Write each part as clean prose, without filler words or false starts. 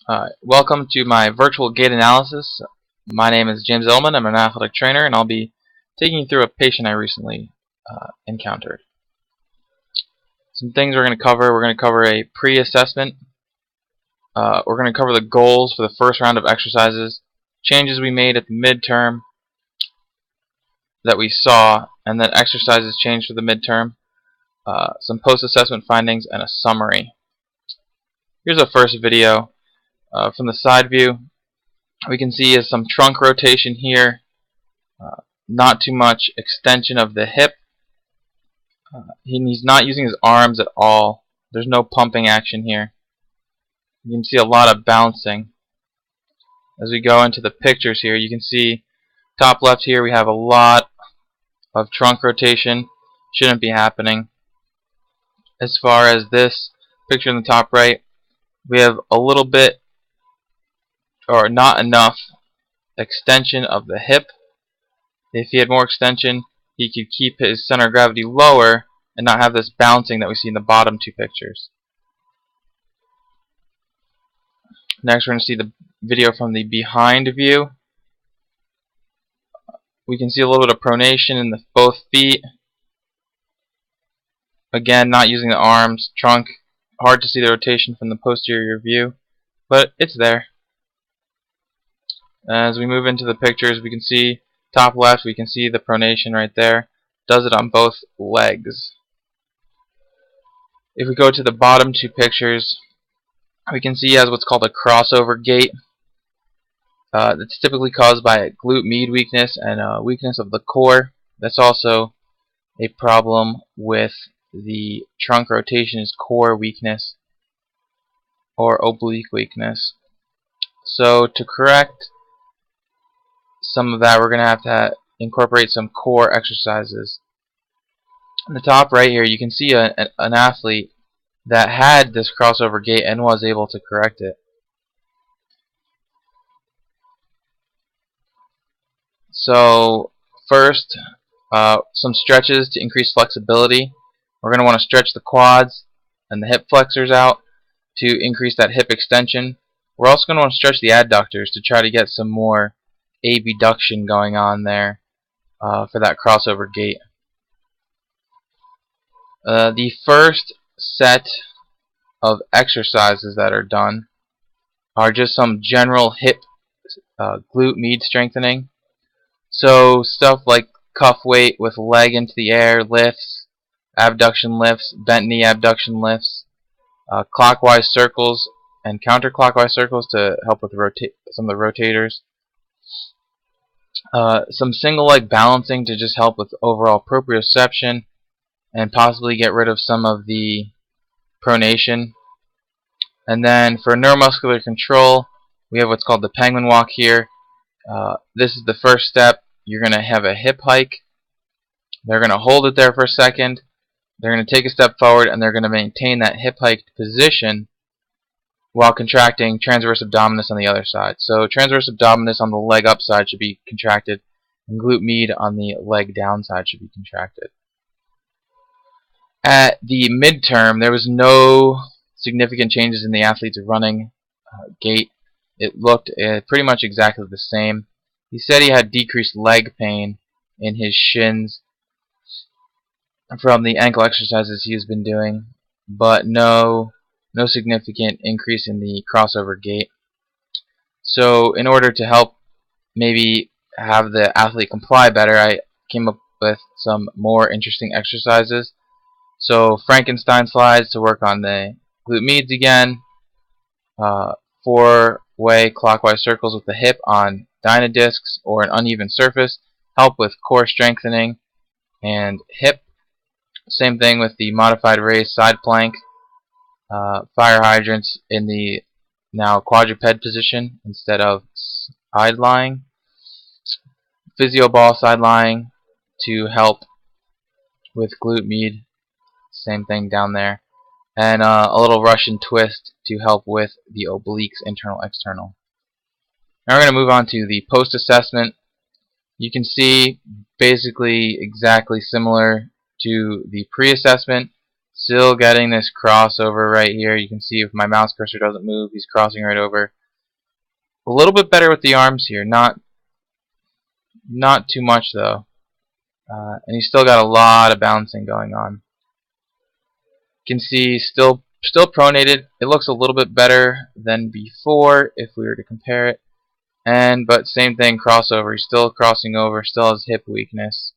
Welcome to my virtual gait analysis. My name is James Ellman. I'm an athletic trainer, and I'll be taking you through a patient I recently encountered. Some things we're going to cover. We're going to cover a pre-assessment. We're going to cover the goals for the first round of exercises, changes we made at the midterm that we saw, and then exercises changed for the midterm, some post-assessment findings, and a summary. Here's a first video from the side view. We can see some trunk rotation here, not too much extension of the hip. He's not using his arms at all. There's no pumping action here. You can see a lot of bouncing. As we go into the pictures here, you can see top left here we have a lot of trunk rotation. Shouldn't be happening. As far as this picture in the top right, we have a little bit or not enough extension of the hip. If he had more extension, he could keep his center of gravity lower and not have this bouncing that we see in the bottom two pictures. Next, we're going to see the video from the behind view. We can see a little bit of pronation in both feet. Again, not using the arms, trunk. Hard to see the rotation from the posterior view, but it's there. As we move into the pictures, we can see top left, we can see the pronation right there. Does it on both legs. If we go to the bottom two pictures, we can see he has what's called a crossover gait. That's typically caused by a glute med weakness and a weakness of the core. That's also a problem with the trunk rotation is core weakness or oblique weakness. So to correct some of that, we're going to have to incorporate some core exercises. In the top right here, you can see an athlete that had this crossover gait and was able to correct it. So first, some stretches to increase flexibility. We're going to want to stretch the quads and the hip flexors out to increase that hip extension. We're also going to want to stretch the adductors to try to get some more abduction going on there for that crossover gait. The first set of exercises that are done are just some general hip glute med strengthening. So stuff like cuff weight with leg into the air lifts, abduction lifts, bent knee abduction lifts, clockwise circles and counterclockwise circles to help with some of the rotators. Some single leg balancing to just help with overall proprioception and possibly get rid of some of the pronation. And then for neuromuscular control, we have what's called the penguin walk here. This is the first step. You're going to have a hip hike. They're going to hold it there for a second. They're going to take a step forward and they're going to maintain that hip hike position while contracting transverse abdominis on the other side. So transverse abdominis on the leg up side should be contracted and glute med on the leg down side should be contracted. At the midterm, there was no significant changes in the athlete's running gait. It looked pretty much exactly the same. He said he had decreased leg pain in his shins from the ankle exercises he has been doing, but no significant increase in the crossover gait. So in order to help maybe have the athlete comply better, I came up with some more interesting exercises. So Frankenstein slides to work on the glute meds again, 4-way clockwise circles with the hip on dynadiscs or an uneven surface, help with core strengthening and hip. Same thing with the modified raised side plank, fire hydrants in the now quadruped position instead of side lying, physio ball side lying to help with glute med, same thing down there, and a little Russian twist to help with the obliques internal external. Now we're going to move on to the post-assessment. You can see basically exactly similar to the pre-assessment. Still getting this crossover right here. You can see if my mouse cursor doesn't move, he's crossing right over. A little bit better with the arms here, not too much though. And he's still got a lot of bouncing going on. You can see still pronated. It looks a little bit better than before if we were to compare it. But same thing, crossover. He's still crossing over, still has hip weakness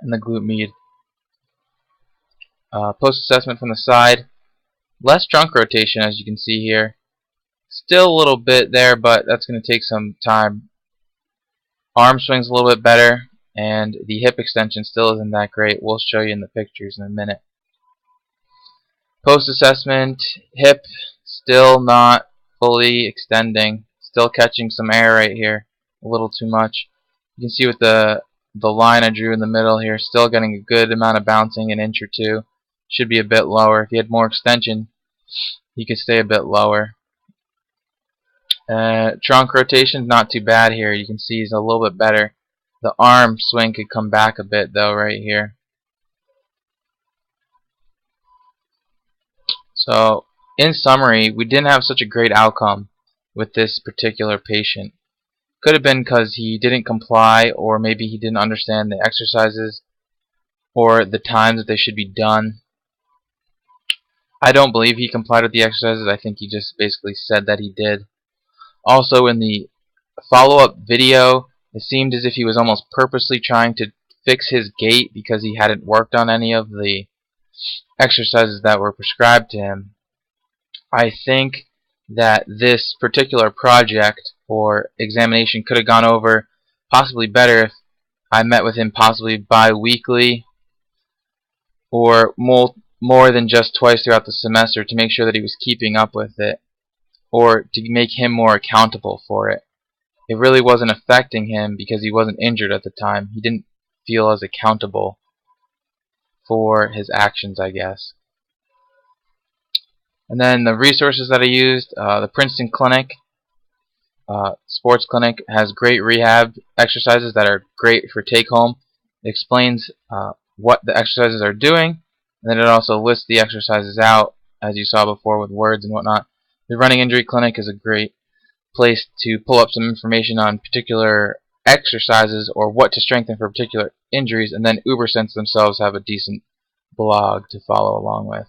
and the glute med. Post-assessment from the side. Less trunk rotation, as you can see here. Still a little bit there, but that's going to take some time. Arm swing's a little bit better, and the hip extension still isn't that great. We'll show you in the pictures in a minute. Post-assessment, hip still not fully extending. Still catching some air right here, a little too much. You can see with the line I drew in the middle here, still getting a good amount of bouncing, an inch or two. Should be a bit lower. If he had more extension, he could stay a bit lower. Trunk rotation not too bad here. You can see he's a little bit better. The arm swing could come back a bit though right here. So in summary, we didn't have such a great outcome with this particular patient. Could have been because he didn't comply, or maybe he didn't understand the exercises or the times that they should be done. I don't believe he complied with the exercises. I think he just basically said that he did. Also, in the follow-up video, it seemed as if he was almost purposely trying to fix his gait because he hadn't worked on any of the exercises that were prescribed to him. I think that this particular project or examination could have gone over possibly better if I met with him possibly bi-weekly or more than just twice throughout the semester to make sure that he was keeping up with it, or to make him more accountable for it. It really wasn't affecting him because he wasn't injured at the time. He didn't feel as accountable for his actions, I guess. And then the resources that I used, the Princeton Clinic, sports clinic, has great rehab exercises that are great for take home. It explains what the exercises are doing, and then it also lists the exercises out, as you saw before, with words and whatnot. The Running Injury Clinic is a great place to pull up some information on particular exercises or what to strengthen for particular injuries, and then UberSense themselves have a decent blog to follow along with.